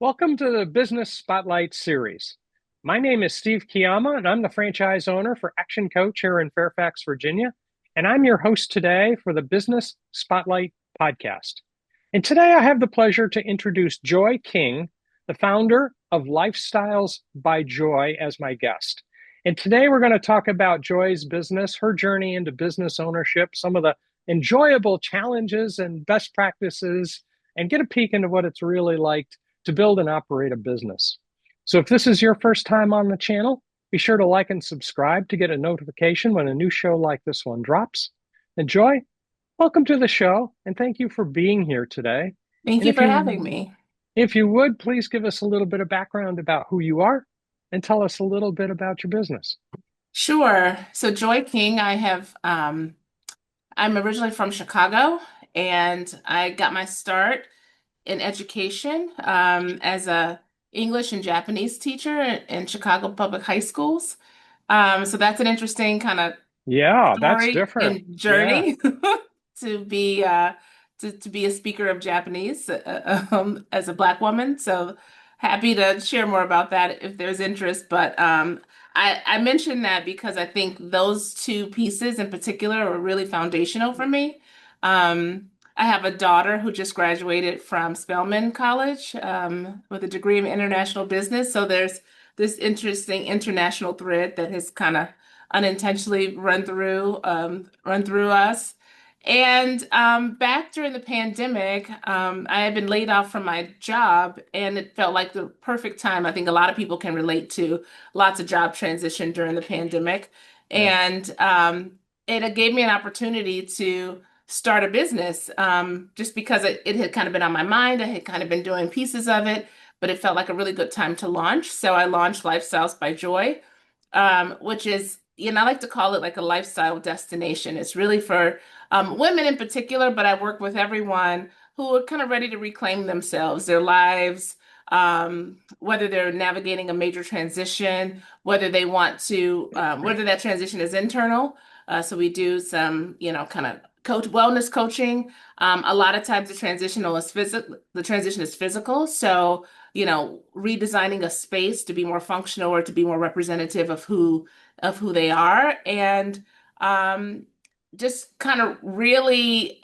Welcome to the Business Spotlight series. My name is Steve Chiama, and I'm the franchise owner for Action Coach here in Fairfax, Virginia. And I'm your host today for the Business Spotlight podcast. And today I have the pleasure to introduce Joy King, the founder of Lifestyles by Joy, as my guest. And today we're going to talk about Joy's business, her journey into business ownership, some of the enjoyable challenges and best practices, and get a peek into what it's really like to build and operate a business. So if this is your first time on the channel, be sure to like and subscribe to get a notification when a new show like this one drops. And Joy, welcome to the show, and thank you for being here today. Thank And you for having me. if you would, please give us a little bit of background about who you are and tell us a little bit about your business. Sure. So Joy King, I'm originally from Chicago, and I got my start in education as a English and Japanese teacher in Chicago public high schools. So that's an interesting kind of Yeah, that's story different. and Yeah. journey to be to be a speaker of Japanese as a Black woman. So happy to share more about that if there's interest. But I mentioned that because I think those two pieces in particular are really foundational for me. I have a daughter who just graduated from Spelman College with a degree in international business. So there's this interesting international thread that has kind of unintentionally run through us. And back during the pandemic, I had been laid off from my job, and it felt like the perfect time. I think a lot of people can relate to lots of job transition during the pandemic, Yeah. and it gave me an opportunity to start a business. Just because it had kind of been on my mind, I had kind of been doing pieces of it, but it felt like a really good time to launch. So I launched Lifestyles by Joy, which is, I like to call it like a lifestyle destination. It's really for women in particular, but I work with everyone who are kind of ready to reclaim themselves, their lives, whether they're navigating a major transition, whether they want to, whether that transition is internal. So we do some, kind of wellness coaching. A lot of times the transition is physical. So, redesigning a space to be more functional or to be more representative of who they are. And um, just kind of really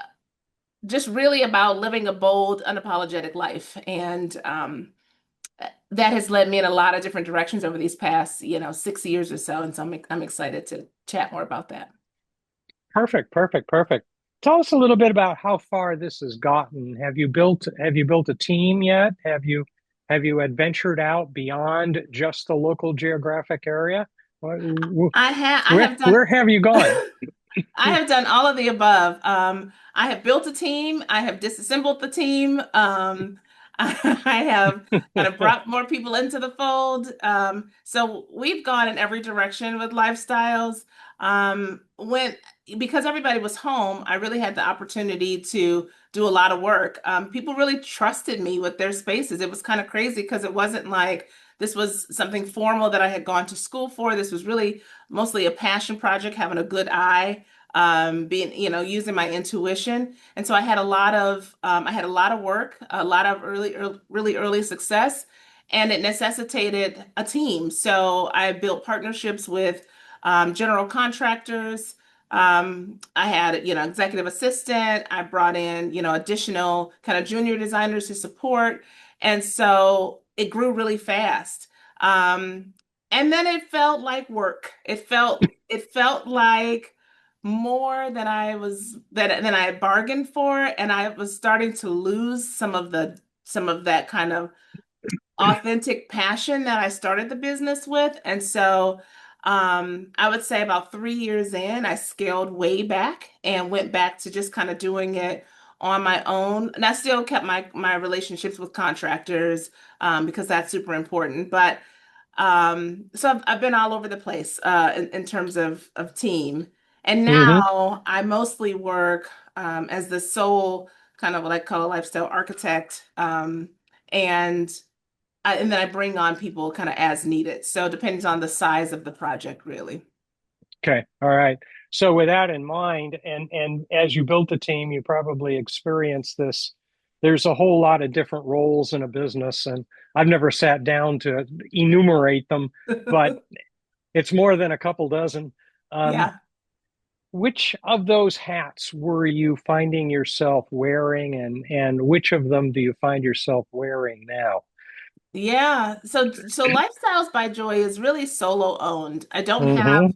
about living a bold, unapologetic life. And that has led me in a lot of different directions over these past, 6 years or so. And so I'm excited to chat more about that. Perfect, perfect, perfect. Tell us a little bit about how far this has gotten. Have you built a team yet? Have you adventured out beyond just the local geographic area? Wh- I Where have done where have you gone? I have done all of the above. I have built a team. I have disassembled the team. I have kind of brought more people into the fold. So we've gone in every direction with lifestyles. When Because everybody was home, I really had the opportunity to do a lot of work. People really trusted me with their spaces. It was kind of crazy because it wasn't like this was something formal that I had gone to school for. This was really mostly a passion project, having a good eye, being, using my intuition. And so I had a lot of work, a lot of really early success, and it necessitated a team. So I built partnerships with general contractors. I had, executive assistant. I brought in, additional kind of junior designers to support. And so it grew really fast. Um, and then it felt like work. It felt like more than I had bargained for, and I was starting to lose some of that kind of authentic passion that I started the business with. And so I would say about 3 years in, I scaled way back and went back to just kind of doing it on my own. And I still kept my relationships with contractors because that's super important. But so I've been all over the place in terms of team. And Hmm. now I mostly work as the sole kind of what I call a lifestyle architect. And and then I bring on people kind of as needed. So it depends on the size of the project, really. Okay, all right. So with that in mind, and as you built the team, you probably experienced this there's a whole lot of different roles in a business, and I've never sat down to enumerate them, but it's more than a couple dozen. Um, Yeah. which of those hats were you finding yourself wearing, and which of them do you find yourself wearing now? Yeah. So Lifestyles by Joy is really solo owned. I don't have Mm-hmm.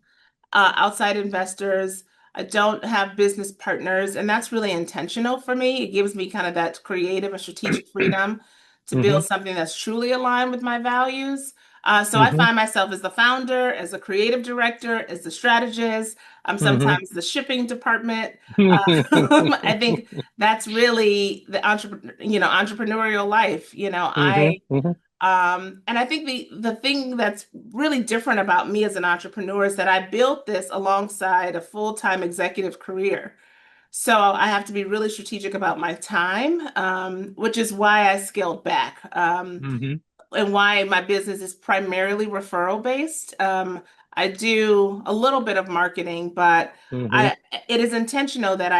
outside investors. I don't have business partners, and that's really intentional for me. It gives me kind of that creative and strategic freedom to Mm-hmm. build something that's truly aligned with my values. So I Mm-hmm. find myself as the founder, as the creative director, as the strategist. I'm Mm-hmm. sometimes the shipping department. I think that's really the entrepreneurial life. Mm-hmm. Mm-hmm. And I think the thing that's really different about me as an entrepreneur is that I built this alongside a full-time executive career. So I have to be really strategic about my time, which is why I scaled back. Mm-hmm. And why my business is primarily referral based. I do a little bit of marketing, but Mm-hmm. I it is intentional that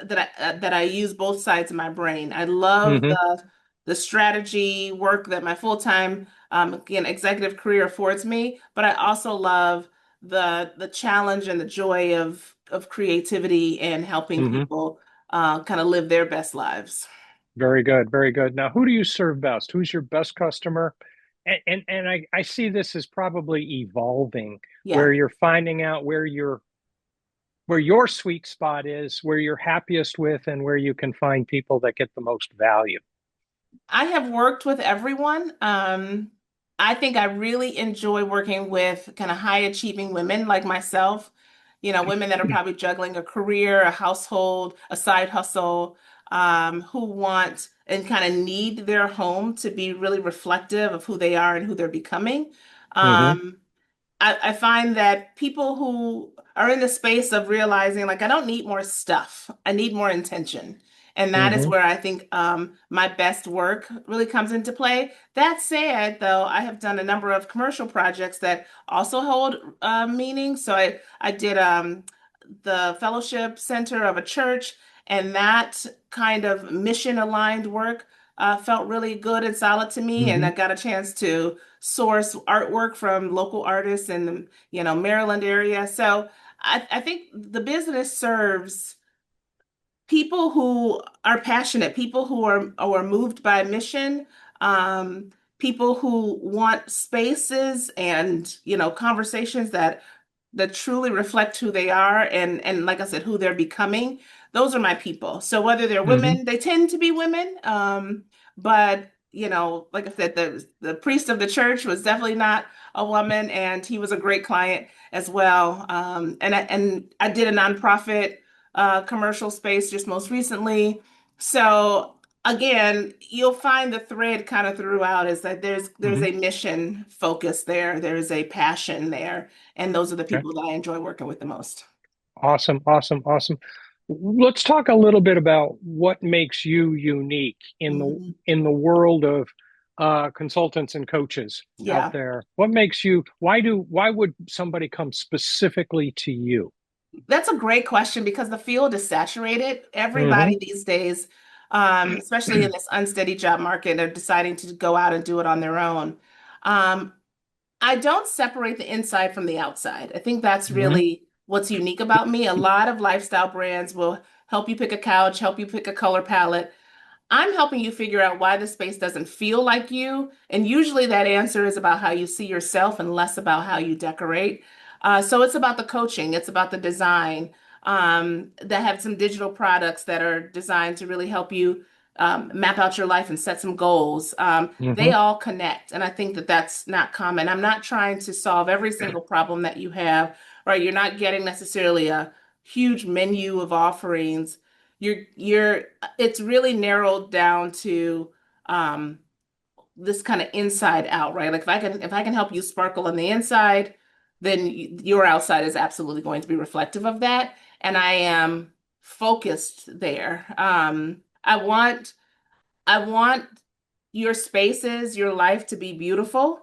that I use both sides of my brain. I love Mm-hmm. the strategy work that my full-time again executive career affords me, but I also love the challenge and the joy of creativity and helping Mm-hmm. people kind of live their best lives. Very good, very good. Now, who do you serve best? Who's your best customer? And I see this as probably evolving, where Yeah. you're finding out where your sweet spot is, where you're happiest with, and where you can find people that get the most value. I have worked with everyone. I think I really enjoy working with kind of high achieving women like myself, women that are probably juggling a career, a household, a side hustle, who want and kind of need their home to be really reflective of who they are and who they're becoming. Mm-hmm. Um, I find that people who are in the space of realizing, like, I don't need more stuff, I need more intention. And that is Mm-hmm. where I think my best work really comes into play. That said, though, I have done a number of commercial projects that also hold meaning. So I did the fellowship center of a church, and that kind of mission aligned work felt really good and solid to me. And Mm-hmm. I got a chance to source artwork from local artists in the Maryland area. So I think the business serves people who are passionate, people who are moved by mission, um, people who want spaces and conversations that truly reflect who they are and like I said, who they're becoming. Those are my people. So whether they're Mm-hmm. women, they tend to be women. But like I said, the priest of the church was definitely not a woman, and he was a great client as well. And I did a nonprofit commercial space just most recently. So again, you'll find the thread kind of throughout is that there's Mm-hmm. a mission focus there, there's a passion there, and those are the Okay. people that I enjoy working with the most. Awesome, awesome, awesome. Let's talk a little bit about what makes you unique Mhm. in the world of consultants and coaches out Yeah, there. What makes you? Why would somebody come specifically to you? that's a great question because the field is saturated. Mm-hmm. Everybody these days, especially in this unsteady job market, are deciding to go out and do it on their own. Um, I don't separate the inside from the outside. I think that's Mm-hmm. really what's unique about me. A lot of lifestyle brands will help you pick a couch, help you pick a color palette. I'm helping you figure out why the space doesn't feel like you. And usually that answer is about how you see yourself and less about how you decorate. So it's about the coaching, it's about the design that have some digital products that are designed to really help you map out your life and set some goals. They Mm-hmm. all connect. And I think that that's not common. I'm not trying to solve every single problem that you have, right? You're not getting necessarily a huge menu of offerings. You're it's really narrowed down to um this kind of inside out, right? Like if I can help you sparkle on the inside, then your outside is absolutely going to be reflective of that. And I am focused there. I want your spaces, your life to be beautiful.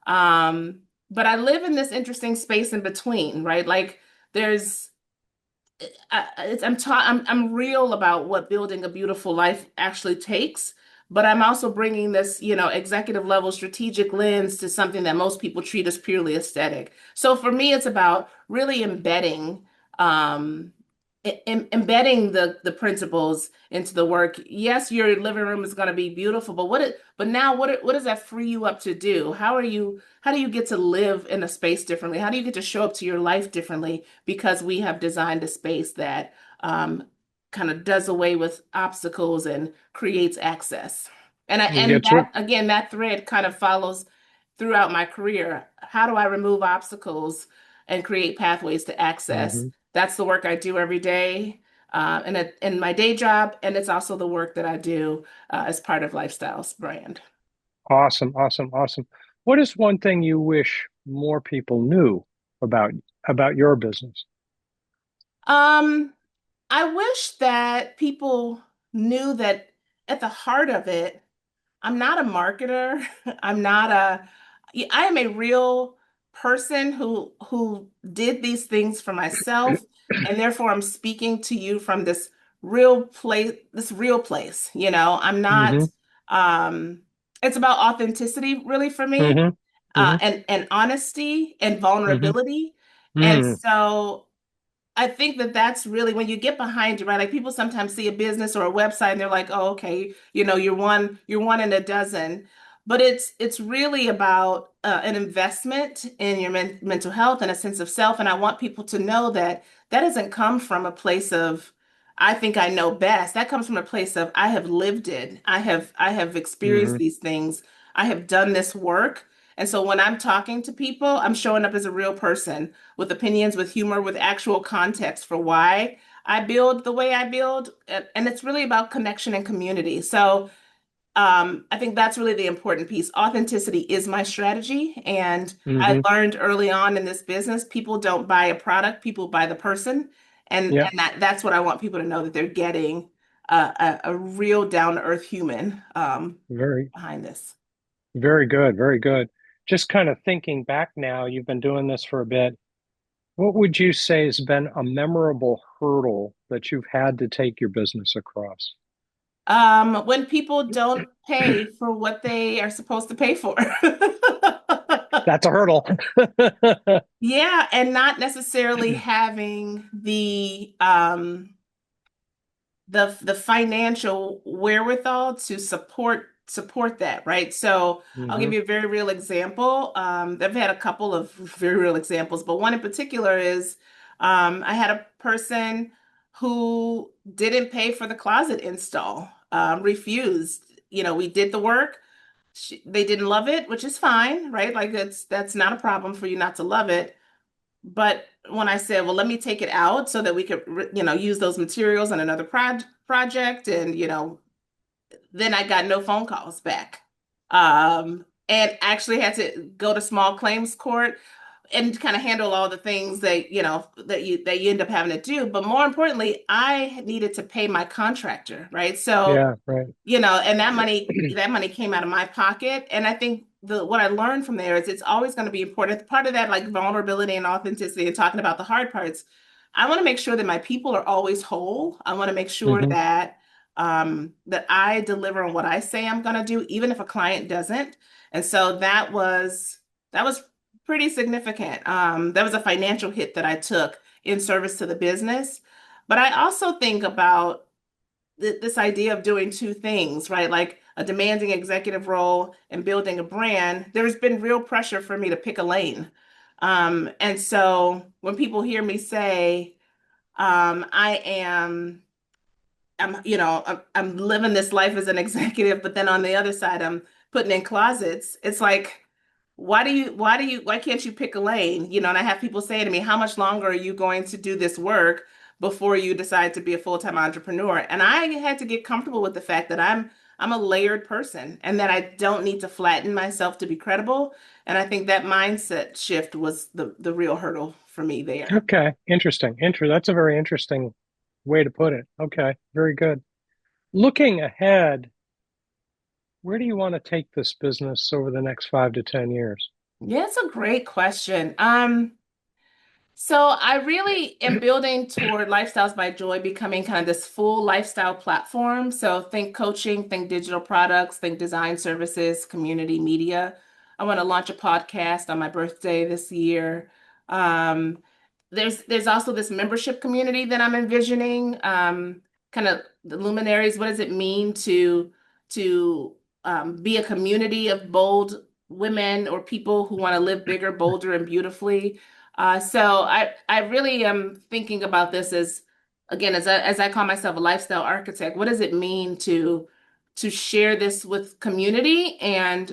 But I live in this interesting space in between, right? Like there's I'm real about what building a beautiful life actually takes, but I'm also bringing this, executive level strategic lens to something that most people treat as purely aesthetic. So for me, it's about really um, embedding the principles into the work. Yes, your living room is going to be beautiful, but now what does that free you up to do? How do you get to live in a space differently? How do you get to show up to your life differently because we have designed a space that um, kind of does away with obstacles and creates access. And Gets rid. that again, that thread kind of follows throughout my career. How do I remove obstacles and create pathways to access? Mhm. That's the work I do every day in my day job, and it's also the work that I do as part of Lifestyles brand. Awesome, awesome, awesome. What is one thing you wish more people knew about about your business? Um, I wish that people knew that at the heart of it, I'm not a marketer. I'm not a, I am a real person who did these things for myself, and therefore I'm speaking to you from this real place. I'm Hmm. not, um, it's about authenticity really for me, Hmm. Hmm. and honesty and Hmm. vulnerability. And Hmm. so I think that that's really when you get behind you, right? Like people sometimes see a business or a website and they're like, "Oh, okay, you're one in a dozen." But it's really about an investment in your mental health and a sense of self. And I want people to know that that doesn't come from a place of, I think I know best. That comes from a place of I have lived it. I have experienced Hmm. these things. I have done this work. And so when I'm talking to people, I'm showing up as a real person with opinions, with humor, with actual context for why I build the way I build. And it's really about connection and community. So I think that's really the important piece. Authenticity is my strategy. And I Hmm. learned early on in this business, people don't buy a product, people buy the person. Yeah, And that's what I want people to know that they're getting a real down to earth human very, behind this. very good, very good. Just kind of thinking back now, you've been doing this for a bit. What would you say has been a memorable hurdle that you've had to take your business across? When people don't pay for what they are supposed to pay for. That's a hurdle. Yeah, and not necessarily having the financial wherewithal to support that, right? So I'll give Hmm. you a very real example. I've had a couple of very real examples, but one in particular is I had a person who didn't pay for the closet install, refused. We did the work. They didn't love it, which is fine, right? Like that's not a problem for you not to love it. But when I said, well, let me take it out so that we could, use those materials on another project, and then I got no phone calls back, and actually had to go to small claims court and kind of handle all the things that you end up having to do. But more importantly, I needed to pay my contractor, right? So Yeah, right. and that money came out of my pocket. And I think the what I learned from there is it's always going to be important. Part of that, like vulnerability and authenticity and talking about the hard parts, I want to make sure that my people are always whole. I want to make sure Hmm. that I deliver on what I say I'm going to do, even if a client doesn't. And so that was pretty significant. That was a financial hit that I took in service to the business. But I also think about this idea of doing two things, right? Like a demanding executive role and building a brand, there's been real pressure for me to pick a lane. And so when people hear me say, I am, I'm living this life as an executive, but then on the other side, I'm putting in closets. It's like, why can't you pick a lane? And I have people say to me, how much longer are you going to do this work before you decide to be a full-time entrepreneur? And I had to get comfortable with the fact that I'm a layered person and that I don't need to flatten myself to be credible. And I think that mindset shift was the real hurdle for me there. Okay, interesting. That's a very interesting way to put it. Okay, very good. Looking ahead, where do you want to take this business over the next 5 to 10 years? Yeah, it's a great question. So I really am building toward Lifestyles by Joy becoming kind of this full lifestyle platform. So think coaching, think digital products, think design services, community media. I want to launch a podcast on my birthday this year. Um, there's also this membership community that I'm envisioning. Kind of the luminaries. What does it mean to be a community of bold women or people who want to live bigger, bolder, and beautifully? So I really am thinking about this as again as I call myself a lifestyle architect. What does it mean to share this with community and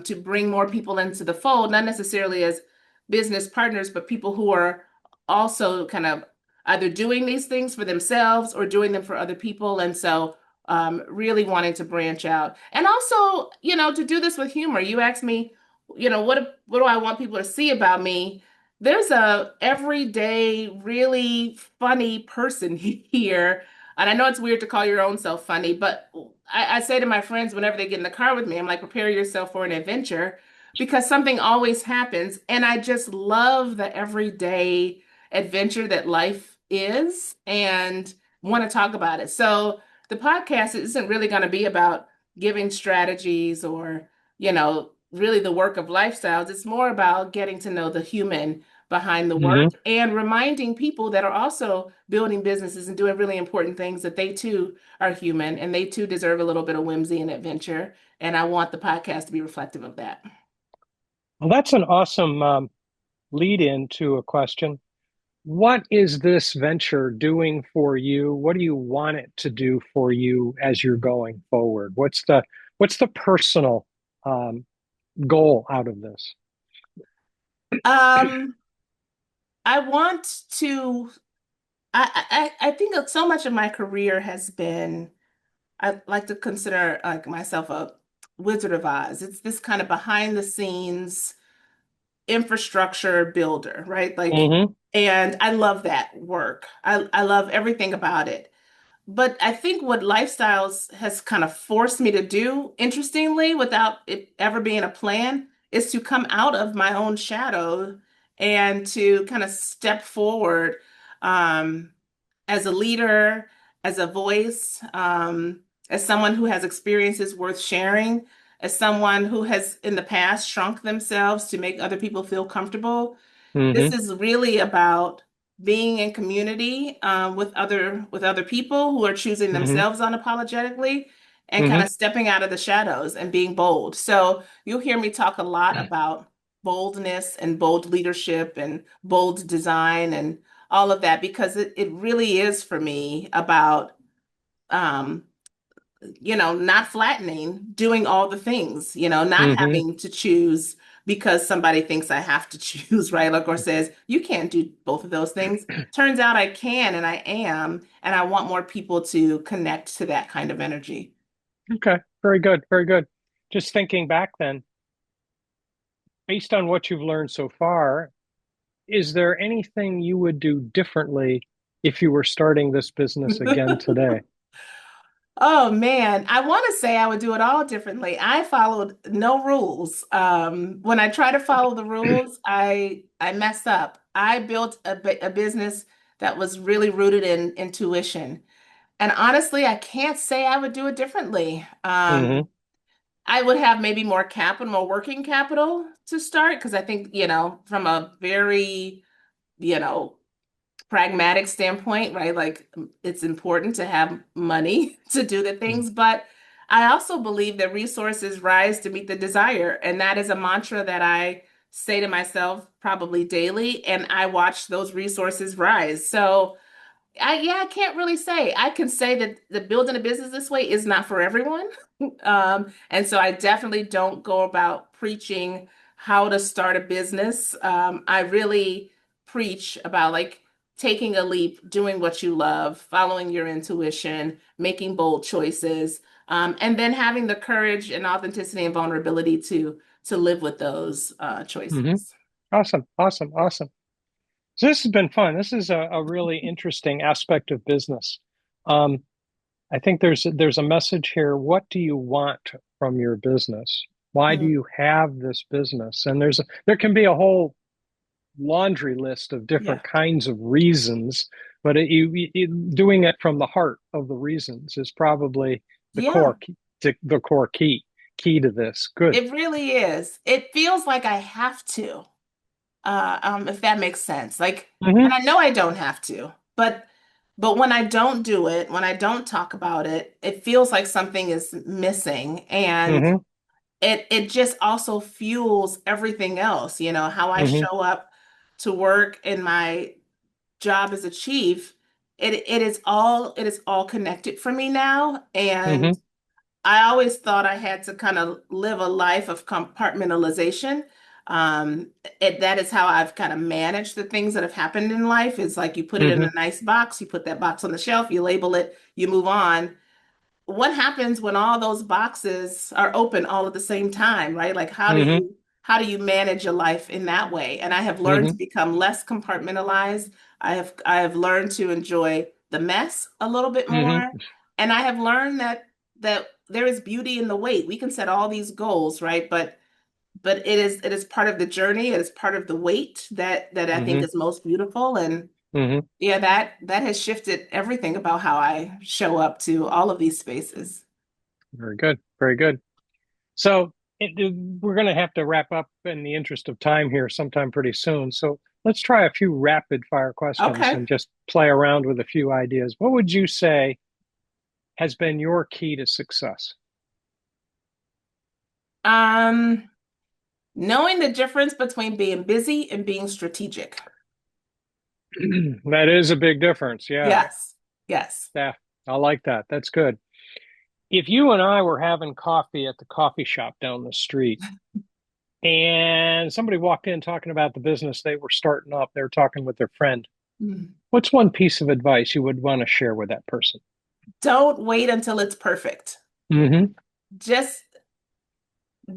to bring more people into the fold, not necessarily as business partners, but people who are also kind of either doing these things for themselves or doing them for other people. And so really wanting to branch out and also, to do this with humor. You asked me, what do I want people to see about me? There's a everyday, really funny person here. And I know it's weird to call your own self funny, but I say to my friends whenever they get in the car with me, I'm like, prepare yourself for an adventure because something always happens. And I just love the everyday adventure that life is and want to talk about it. So the podcast isn't really going to be about giving strategies or, really the work of lifestyles. It's more about getting to know the human behind the Hmm. work and reminding people that are also building businesses and doing really important things that they too are human and they too deserve a little bit of whimsy and adventure. And I want the podcast to be reflective of that. Well, that's an awesome lead in to a question. What is this venture doing for you? What do you want it to do for you as you're going forward? What's the personal um, goal out of this? Um, I want to, I think that so much of my career has been, I like to consider like myself a Wizard of Oz. It's this kind of behind the scenes infrastructure builder, right? Like, Hmm. and I love that work. I love everything about it. But I think what Lifestyles has kind of forced me to do, interestingly, without it ever being a plan, is to come out of my own shadow and to kind of step forward um, as a leader, as a voice, as someone who has experiences worth sharing, as someone who has in the past shrunk themselves to make other people feel comfortable. This Hmm. is really about being in community with other people who are choosing Hmm. themselves unapologetically and kind Hmm. of stepping out of the shadows and being bold. So you'll hear me talk a lot about boldness and bold leadership and bold design and all of that because it really is for me about um, not flattening, doing all the things, not Hmm. having to choose because somebody thinks I have to choose, right? Like, or says, you can't do both of those things. Turns out I can and I am, and I want more people to connect to that kind of energy. Okay, very good, very good. Just thinking back then, based on what you've learned so far, is there anything you would do differently if you were starting this business again today? Oh man, I want to say I would do it all differently. I followed no rules. When I try to follow the rules, I mess up. I built a business that was really rooted in intuition. And honestly, I can't say I would do it differently. Hmm. I would have maybe more capital, more working capital to start, because I think, from a very, you know, pragmatic standpoint, right? Like it's important to have money to do the things, but I also believe that resources rise to meet the desire. And that is a mantra that I say to myself probably daily, and I watch those resources rise. So I can't really say. I can say that the building a business this way is not for everyone. And so I definitely don't go about preaching how to start a business. I really preach about like taking a leap, doing what you love, following your intuition, making bold choices, and then having the courage and authenticity and vulnerability to live with those Hmm. choices. Awesome, awesome, awesome. So this has been fun. This is a really interesting aspect of business. Um, I think there's a message here. What do you want from your business? Why do Mm. you have this business? And there can be a whole laundry list of Yeah. different kinds of reasons, but doing it from the heart of the reasons is probably the Yeah. core key, the core key to this. Good. It really is. It feels like I have to, if that makes sense. Like, and Hmm. I know I don't have to, but when I don't do it, when I don't talk about it, it feels like something is missing. And Hmm. it just also fuels everything else, how I Hmm. show up to work in my job as a chief. It is all connected for me now. And Hmm. I always thought I had to kind of live a life of compartmentalization. That is how I've kind of managed the things that have happened in life. Is like you put it in Hmm. a nice box, you put that box on the shelf, you label it, you move on. What happens when all those boxes are open all at the same time, right? Like Hmm. how do you manage your life in that way? And I have learned to Hmm. become less compartmentalized. I have learned to enjoy the mess a little bit Hmm. more. And I have learned that there is beauty in the wait. We can set all these goals, right? But it is part of the journey, it is part of the wait that I think Hmm. is most beautiful. And Hmm. yeah, that has shifted everything about how I show up to all of these spaces. Very good. Very good. So we're going to have to wrap up in the interest of time here sometime pretty soon. So let's try a few rapid fire questions Okay. and just play around with a few ideas. What would you say has been your key to success? Um, Knowing the difference between being busy and being strategic. That is a big difference. Yeah. Yes. Yes. Yeah. I like that. That's good. If you and I were having coffee at the coffee shop down the street and somebody walked in talking about the business they were starting up, they were talking with their friend. Mm. What's one piece of advice you would want to share with that person? Don't wait until it's perfect. Hmm. Just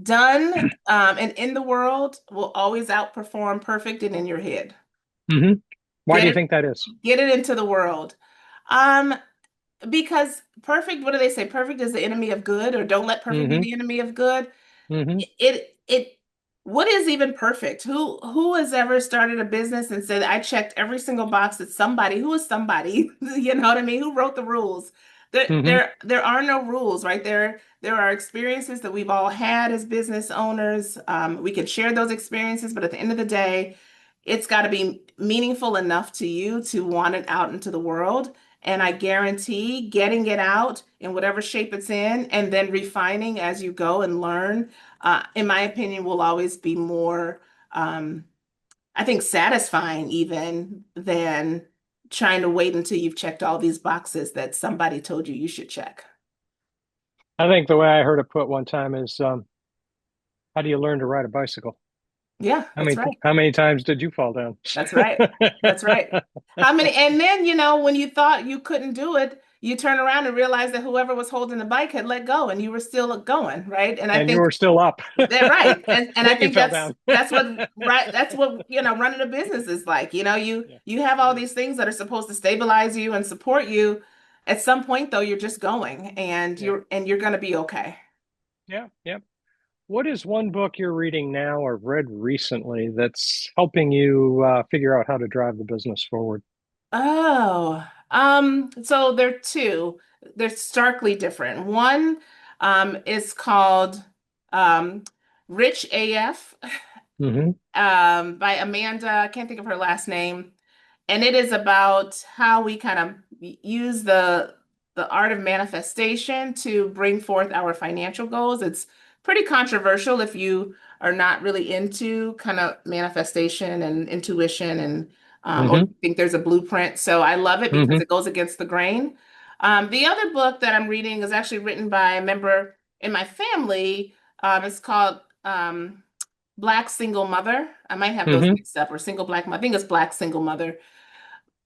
done, and in the world will always outperform perfect and in your head. Hmm. Why do Get you it, think that is? get it into the world. Um, because perfect, what do they say? Perfect is the enemy of good, or don't let perfect be Hmm. the enemy of good. Hmm. It what is even perfect? Who has ever started a business and said, I checked every single box that somebody, who is somebody, you know what I mean? Who wrote the rules? There Hmm. there there are no rules, right? There are experiences that we've all had as business owners. We can share those experiences, but at the end of the day, it's got to be meaningful enough to you to want it out into the world. And I guarantee getting it out in whatever shape it's in and then refining as you go and learn, in my opinion, will always be more, um, I think, satisfying even than trying to wait until you've checked all these boxes that somebody told you you should check. I think the way I heard it put one time is, how do you learn to ride a bicycle? Yeah, that's right. How many times did you fall down? That's right. That's right. How many? And then, when you thought you couldn't do it, you turn around and realize that whoever was holding the bike had let go and you were still going, right? And I And you think were still up. they're right. And I Then you think fell that's down. that's what right that's what running a business is like. You Yeah, you have it all is. these things that are supposed to stabilize you and support you. At some point though, you're just going and Yeah. you're gonna be okay. Yeah. Yeah. What is one book you're reading now or read recently that's helping you figure out how to drive the business forward? Oh, so there are two. They're starkly different. One is called um Rich AF, Hmm. by Amanda, I can't think of her last name. And it is about how we kind of use the art of manifestation to bring forth our financial goals. It's pretty controversial if you are not really into kind of manifestation and intuition and or Hmm. you think there's a blueprint. So I love it because Hmm. it goes against the grain. The other book that I'm reading is actually written by a member in my family. It's called Black Single Mother. I might have those Hmm. mixed up, or Single Black Mother. I think it's Black Single Mother.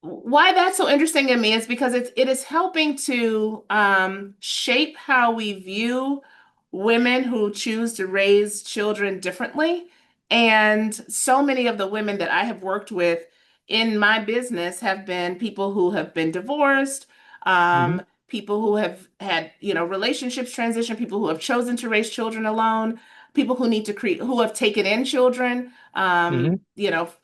Why that's so interesting to me is because it is helping to shape how we view women who choose to raise children differently. And so many of the women that I have worked with in my business have been people who have been divorced, Hmm. people who have had, relationships transition, people who have chosen to raise children alone. people who need to create, who have taken in children, Hmm.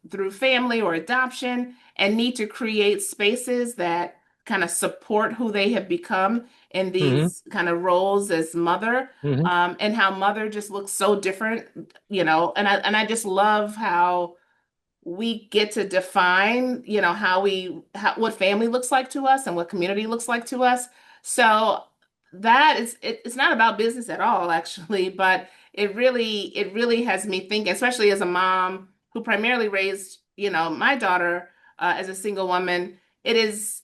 through family or adoption, and need to create spaces that kind of support who they have become in Hmm. these kind of roles as mother, Hmm. and how mother just looks so different, and I just love how we get to define, what family looks like to us and what community looks like to us. So it's not about business at all, actually, but it really has me thinking, especially as a mom who primarily raised, my daughter as a single woman. It is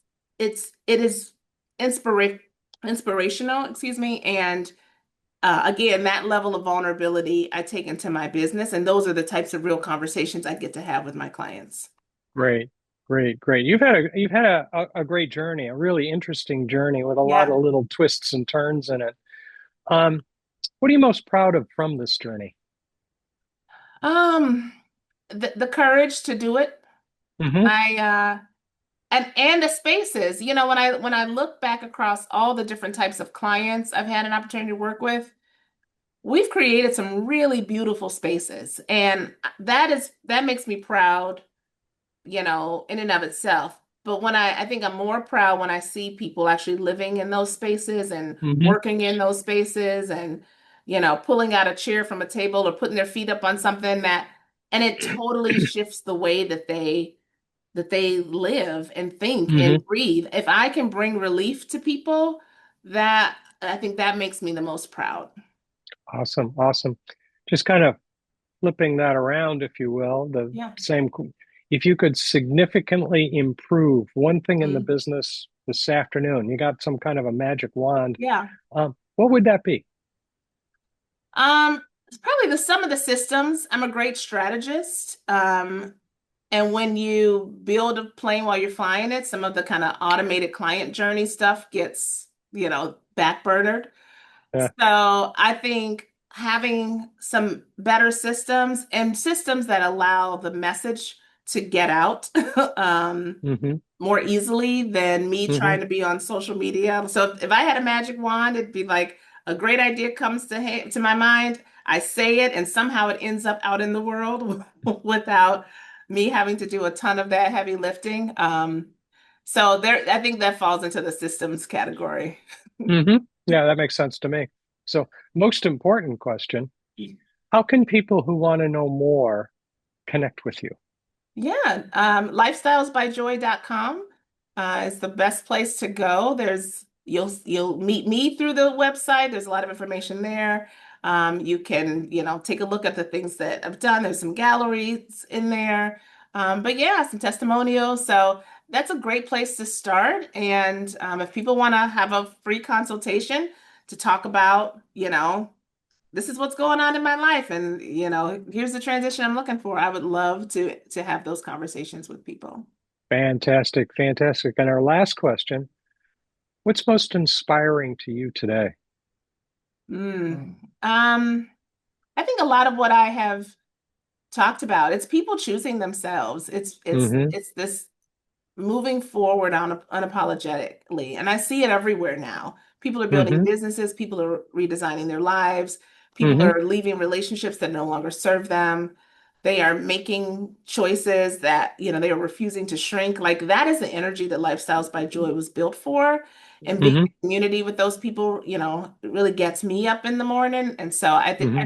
inspirational, excuse me, and again, that level of vulnerability I take into my business, and those are the types of real conversations I get to have with my clients. Great, great, great. You've had a great journey, a really interesting journey with a lot Yeah. of little twists and turns in it. Um, what are you most proud of from this journey? Um, the courage to do it. Hmm. I and the spaces. When I look back across all the different types of clients I've had an opportunity to work with, we've created some really beautiful spaces, and that makes me proud, in and of itself. But I think I'm more proud when I see people actually living in those spaces and Hmm. working in those spaces and, pulling out a chair from a table or putting their feet up on something and it totally shifts the way that they live and think Hmm. and breathe. If I can bring relief to people, that I think that makes me the most proud. Awesome, awesome. Just kind of flipping that around, if you will, Yeah. if you could significantly improve one thing in the Mm. business this afternoon, you got some kind of a magic wand, Yeah. what would that be? It's probably some of the systems. I'm a great strategist. And when you build a plane while you're flying it, some of the kind of automated client journey stuff gets, backburnered. Uh, So I think having some better systems and systems that allow the message to get out hmm. more easily than me Hmm. trying to be on social media. So if I had a magic wand, it'd be like a great idea comes to my mind. I say it, and somehow it ends up out in the world without me having to do a ton of that heavy lifting. So I think that falls into the systems category. Hmm. Yeah, that makes sense to me. So, most important question, how can people who want to know more connect with you? Yeah, lifestylesbyjoy.com is the best place to go. You'll meet me through the website. There's a lot of information there. You can, take a look at the things that I've done. There's some galleries in there. But yeah, some testimonials. So that's a great place to start. And if people want to have a free consultation to talk about, this is what's going on in my life, and here's the transition I'm looking for. I would love to have those conversations with people. Fantastic, fantastic. And our last question, what's most inspiring to you today? Mm. I think a lot of what I have talked about, it's people choosing themselves. Hmm. It's this moving forward unapologetically. And I see it everywhere now. People are building Hmm. businesses, people are redesigning their lives, people Hmm. are leaving relationships that no longer serve them. They are making choices that, they are refusing to shrink. Like that is the energy that Lifestyles by Joy was built for. And being Hmm. in community with those people, it really gets me up in the morning. And so Hmm.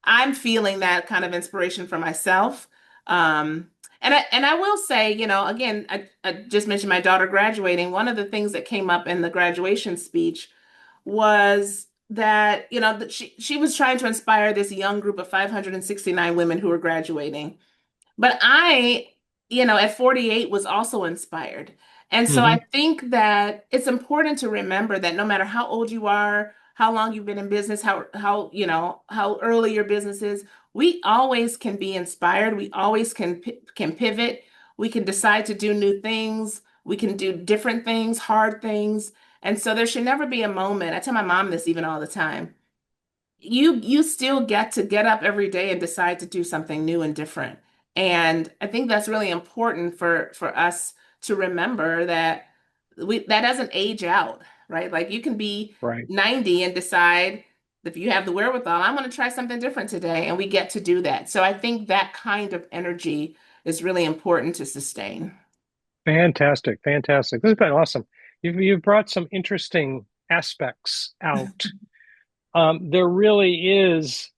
I'm feeling that kind of inspiration for myself. And I will say, again, I just mentioned my daughter graduating. One of the things that came up in the graduation speech was that, that she was trying to inspire this young group of 569 women who were graduating. But at 48 was also inspired. And so I Hmm. think that it's important to remember that no matter how old you are, how long you've been in business, how early your business is, we always can be inspired. We always can pivot. We can decide to do new things. We can do different things, hard things. And so there should never be a moment. I tell my mom this even all the time. You still get to get up every day and decide to do something new and different. And I think that's really important for us to remember that that doesn't age out, right? Like you can be Right. 90 and decide if you have the wherewithal, I want to try something different today, and we get to do that. So I think that kind of energy is really important to sustain. Fantastic, fantastic. This has been awesome. You've brought some interesting aspects out. There really is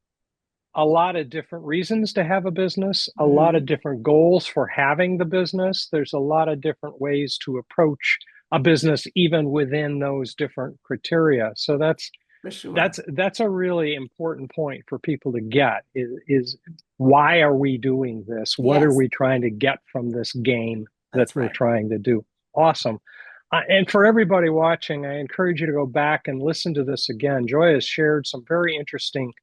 a lot of different reasons to have a business, a lot of Mhm. different goals for having the business. There's a lot of different ways to approach a business, even within those different criteria. So For sure. that's a really important point for people to get is why are we doing this? What are Yes, we trying to get from this game that that's we're right. trying to do? Awesome. And for everybody watching, I encourage you to go back and listen to this again. Joy has shared some very interesting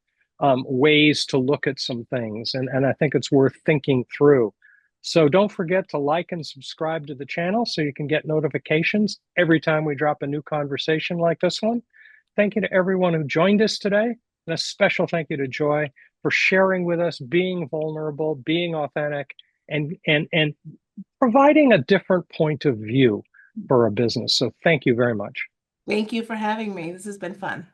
ways to look at some things, and I think it's worth thinking through. So don't forget to like and subscribe to the channel so you can get notifications every time we drop a new conversation like this one. Thank you to everyone who joined us today, and a special thank you to Joy for sharing with us, being vulnerable, being authentic, and providing a different point of view for a business. So thank you very much. Thank you for having me. This has been fun.